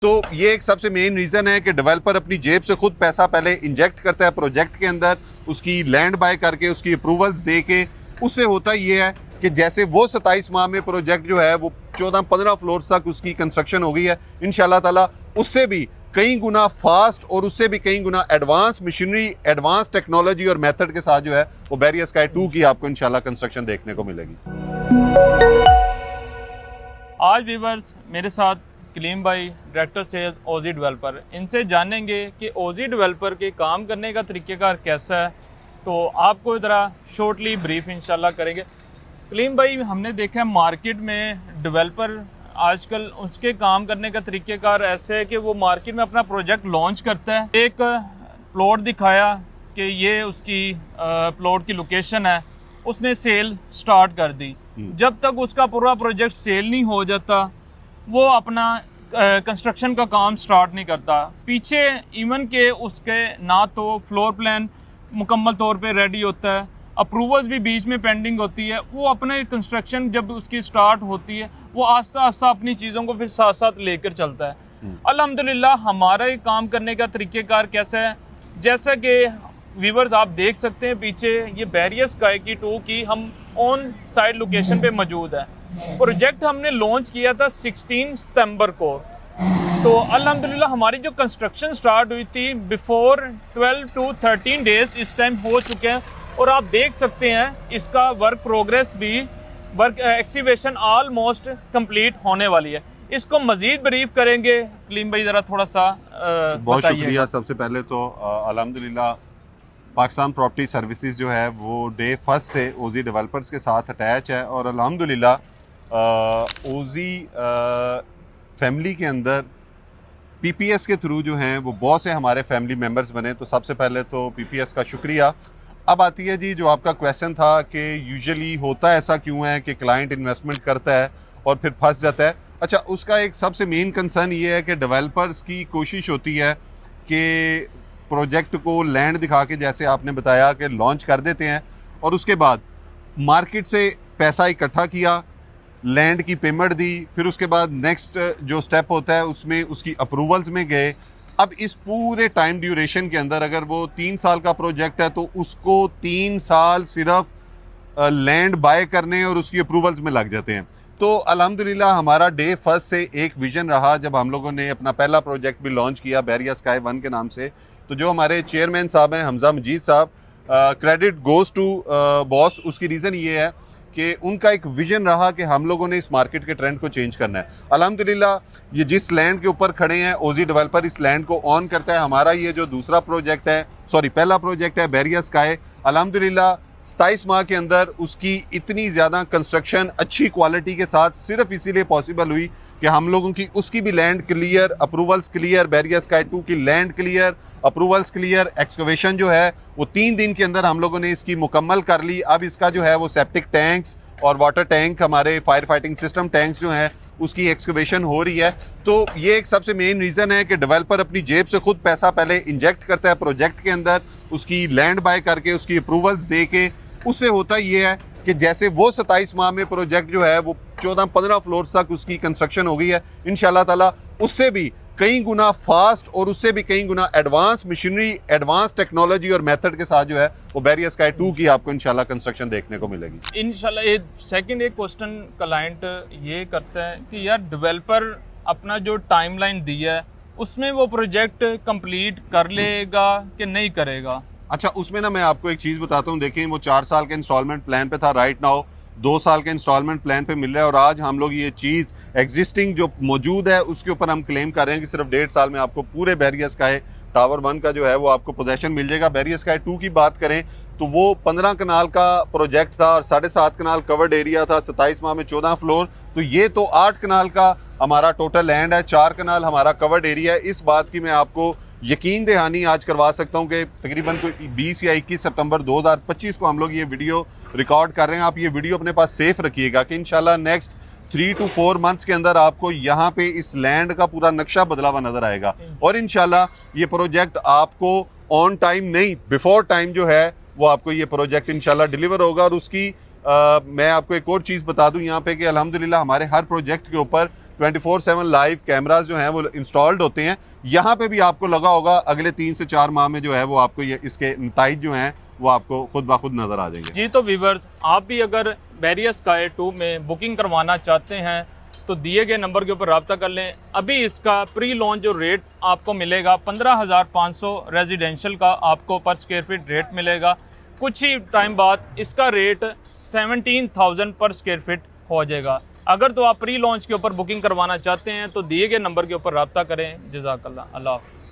तो ये एक सबसे मेन रीज़न है कि डेवलपर अपनी जेब से खुद पैसा पहले इंजेक्ट करता है प्रोजेक्ट के अंदर, उसकी लैंड बाय करके उसकी अप्रूवल्स दे के। उससे होता ये है कि जैसे वो 27 माह में प्रोजेक्ट जो है वो 14-15 फ्लोर तक उसकी कंस्ट्रक्शन हो गई है, इंशाल्लाह ताला उससे भी कई गुना फास्ट और उससे भी कई गुना एडवांस मशीनरी, एडवांस टेक्नोलॉजी और मेथड के साथ जो है वो बैरियर स्काई 2 की आपको इंशाल्लाह कंस्ट्रक्शन देखने को मिलेगी। आज व्यूअर्स मेरे साथ कलीम भाई, डायरेक्टर सेल्स ओजी डेवलपर, इनसे जानेंगे कि ओजी डेवलपर के काम करने का तरीक़ेकार कैसा है। तो आपको ज़रा शॉर्टली ब्रीफ इंशाल्लाह करेंगे। कलीम भाई, हमने देखा है मार्केट में डेवलपर आजकल उसके काम करने का तरीक़ेकार ऐसे है कि वो मार्केट में अपना प्रोजेक्ट लॉन्च करता है, एक प्लॉट दिखाया कि ये उसकी प्लॉट की लोकेशन है, उसने सेल स्टार्ट कर दी। जब तक उसका पूरा प्रोजेक्ट सेल नहीं हो जाता वो अपना कंस्ट्रक्शन का काम स्टार्ट नहीं करता। पीछे इवन के उसके ना तो फ्लोर प्लान मुकम्मल तौर पे रेडी होता है, अप्रूवल्स भी बीच में पेंडिंग होती है। वो अपने कंस्ट्रक्शन जब उसकी स्टार्ट होती है वो आस्ता आस्ता अपनी चीज़ों को फिर साथ साथ लेकर चलता है। अल्हम्दुलिल्लाह हमारा ये काम करने का तरीक़ेकार कैसा है, जैसा कि व्यूअर्स आप देख सकते हैं पीछे ये बैरियर स्काई की 2 की हम ऑन साइड लोकेशन पे मौजूद है। प्रोजेक्ट हमने लॉन्च किया था 16 सितंबर को। तो अल्हम्दुलिल्लाह हमारी जो कंस्ट्रक्शन स्टार्ट हुई थी बिफोर 12 to 13 डेज इस टाइम हो चुके हैं और आप देख सकते हैं इसका वर्क प्रोग्रेस भी, वर्क एक्सीवेशन ऑलमोस्ट कंप्लीट होने वाली है। इसको मजीद ब्रीफ करेंगे कलीम भाई, ज़रा थोड़ा सा बहुत शुक्रिया। सबसे पहले तो अल्हम्दुलिल्लाह पाकिस्तान प्रॉपर्टी सर्विसेज जो है वो डे फर्स्ट से ओजी डेवलपर्स के साथ अटैच है और अल्हम्दुलिल्लाह ओजी फैमिली के अंदर पीपीएस के थ्रू जो हैं वो बहुत से हमारे फैमिली मेम्बर्स बने। तो सबसे पहले तो पीपीएस का शुक्रिया। अब आती है जी जो आपका क्वेश्चन था कि यूजुअली होता ऐसा क्यों है कि क्लाइंट इन्वेस्टमेंट करता है और फिर फंस जाता है। अच्छा, उसका एक सबसे मेन कंसर्न ये है कि डेवलपर्स की कोशिश होती है कि प्रोजेक्ट को लैंड दिखा के, जैसे आपने बताया, कि लॉन्च कर देते हैं और उसके बाद मार्केट से पैसा इकट्ठा किया, लैंड की पेमेंट दी, फिर उसके बाद नेक्स्ट जो स्टेप होता है उसमें उसकी अप्रूवल्स में गए। अब इस पूरे टाइम ड्यूरेशन के अंदर अगर वो 3 साल का प्रोजेक्ट है तो उसको 3 साल सिर्फ लैंड बाय करने और उसकी अप्रूवल्स में लग जाते हैं। तो अल्हम्दुलिल्लाह हमारा डे फर्स्ट से एक विजन रहा जब हम लोगों ने अपना पहला प्रोजेक्ट भी लॉन्च किया बैरियर स्काई 1 के नाम से। तो जो हमारे चेयरमैन साहब हैं हमजा मजीद साहब, क्रेडिट गोज़ टू बॉस। उसकी रीज़न ये है कि उनका एक विजन रहा कि हम लोगों ने इस मार्केट के ट्रेंड को चेंज करना है। अल्हम्दुलिल्लाह ये जिस लैंड के ऊपर खड़े हैं ओजी डेवलपर इस लैंड को ऑन करता है। हमारा ये जो दूसरा प्रोजेक्ट है, पहला प्रोजेक्ट है बैरियर स्काई, अल्हम्दुलिल्लाह 27 माह के अंदर उसकी इतनी ज़्यादा कंस्ट्रक्शन अच्छी क्वालिटी के साथ सिर्फ इसीलिए पॉसिबल हुई कि हम लोगों की उसकी भी land clear, approvals clear, barrier sky 2 की land clear, approvals clear, excavation जो है वो 3 दिन के अंदर हम लोगों ने इसकी मुकम्मल कर ली। अब इसका जो है वो सेप्टिक टैंक्स और वाटर टैंक, हमारे फायर फाइटिंग सिस्टम टैंक्स जो हैं उसकी एक्सकवेशन हो रही है। तो ये एक सबसे मेन रीज़न है कि डेवलपर अपनी जेब से खुद पैसा पहले इंजेक्ट करता है प्रोजेक्ट के अंदर, उसकी लैंड बाय करके उसकी अप्रूवल्स दे के। उससे होता ये है कि जैसे वो 27 माह में प्रोजेक्ट जो है वो 14-15 फ्लोर तक उसकी कंस्ट्रक्शन हो गई है, इंशाल्लाह ताला उससे भी कई गुना फास्ट और उससे भी कई गुना एडवांस मशीनरी, एडवांस टेक्नोलॉजी और मेथड के साथ जो है वो बैरियर स्काई 2 की आपको इंशाल्लाह कंस्ट्रक्शन देखने को मिलेगी इंशाल्लाह। ये सेकंड एक क्वेश्चन क्लाइंट ये करता है कि यार डेवलपर अपना जो टाइमलाइन दिया है उसमें वो प्रोजेक्ट कंप्लीट कर लेगा कि नहीं करेगा। अच्छा, उसमें ना मैं आपको एक चीज़ बताता हूँ। देखें, वो 4 साल के इंस्टॉलमेंट प्लान पे था, राइट नाउ 2 साल के इंस्टॉलमेंट प्लान पे मिल रहा है और आज हम लोग ये चीज़ एग्जिस्टिंग जो मौजूद है उसके ऊपर हम क्लेम कर रहे हैं कि सिर्फ 1.5 साल में आपको पूरे बैरियर स्काई टावर 1 का जो है वो आपको पोजेशन मिल जाएगा। बैरियर स्काई 2 की बात करें तो वो 15 कनाल का प्रोजेक्ट था और 7.5 कनाल कवर्ड एरिया था, 27 माह में 14 फ्लोर। तो ये तो 8 कनाल का हमारा टोटल लैंड है, 4 कनाल हमारा कवर्ड एरिया है। इस बात की मैं आपको यकीन दहानी आज करवा सकता हूँ कि तकरीबन कोई 20 या 21 सितंबर 2025 को हम लोग ये वीडियो रिकॉर्ड कर रहे हैं। आप ये वीडियो अपने पास सेफ रखिएगा कि इंशाल्लाह नेक्स्ट 3 to 4 मंथ्स के अंदर आपको यहाँ पे इस लैंड का पूरा नक्शा बदला हुआ नजर आएगा और इंशाल्लाह ये प्रोजेक्ट आपको ऑन टाइम नहीं, बिफोर टाइम जो है वो आपको ये प्रोजेक्ट इंशाल्लाह डिलीवर होगा। और उसकी मैं आपको एक और चीज़ बता दूं यहाँ पे कि अल्हम्दुलिल्लाह हमारे हर प्रोजेक्ट के ऊपर 24/7 लाइव कैमरास जो हैं वो इंस्टॉल्ड होते हैं। यहाँ पे भी आपको लगा होगा अगले 3 से 4 माह में जो है वो आपको ये इसके नताइज जो हैं वो आपको खुद ब खुद नज़र आ जाएंगे। जी तो व्यूअर्स, आप भी अगर बैरियर स्काई 2 में बुकिंग करवाना चाहते हैं तो दिए गए नंबर के ऊपर रब्ता कर लें। अभी इसका प्री लॉन्च जो रेट आपको मिलेगा 15,500 रेजिडेंशियल का आपको पर स्क्वायर फीट रेट मिलेगा। कुछ ही टाइम बाद इसका रेट 17,000 पर स्क्वायर फीट हो जाएगा। अगर तो आप प्री लॉन्च के ऊपर बुकिंग करवाना चाहते हैं तो दिए गए नंबर के ऊपर रब्ता करें। जज़ाकल्लाह, अल्लाह हाफ़िज़।